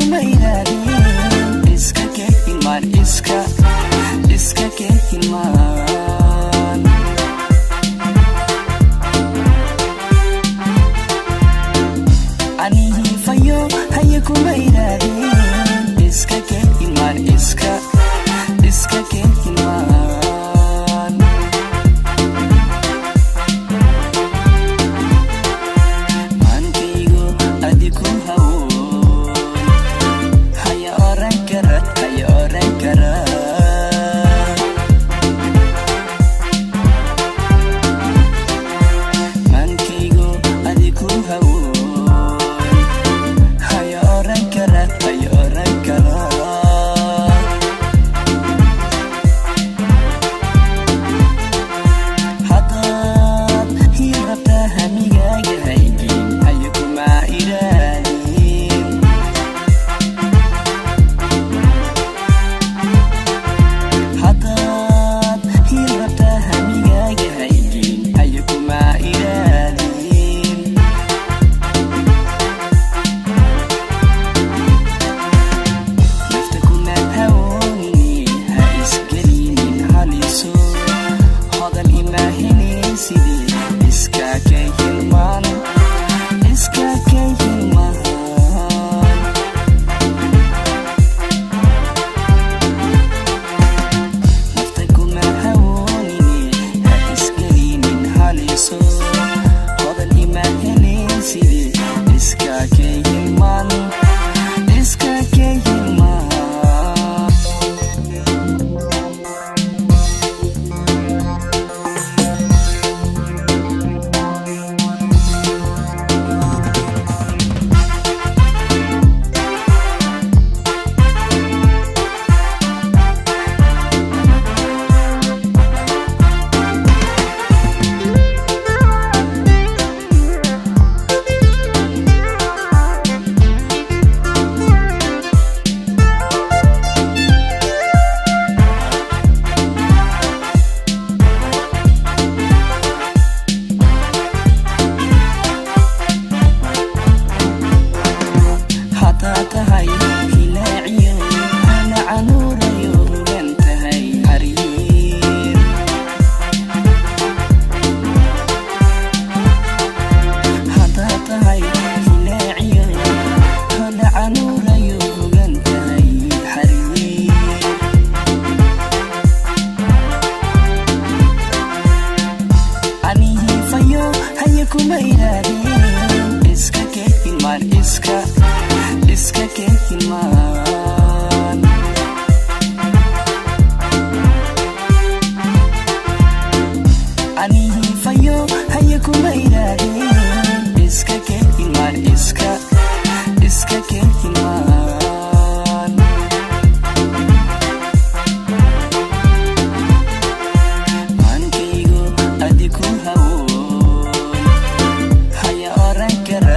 kuma ilaadin iska ke hilmaan iska ke hilmaan anihii fayo haya kuma ilaadin iska ke hilmaan iska ke hilmaan maankaygo adiku hawoon haya oran kara maankaygo adiku hawoon haya oran kara haddaad hii rabtaa hamigaaga haygin haya kuma ilaadin haddaad hii rabtaa hamigaaga haygin haya kuma ilaadin nafta kuma hawoonini ha isgelinin haliso hodan imaahinaysidii iska ke hilmaan nafta kuma hawoonini ha isgelinin haliso hodan imaahinaysidii iska ke hilmaan haddaad tahay hilaaciyo hana canuurayo hugan tahay xariir haddaad tahay hilaaciyo hana canuurayo hugan tahay xariir anihii fayo haya kuma ilaadin iska ke hilmaan iska ke hilmaan anihii fayo haya kuma ilaadin iska ke hilmaan iska ke hilmaan maankaygo adiku hawoon haya oran kara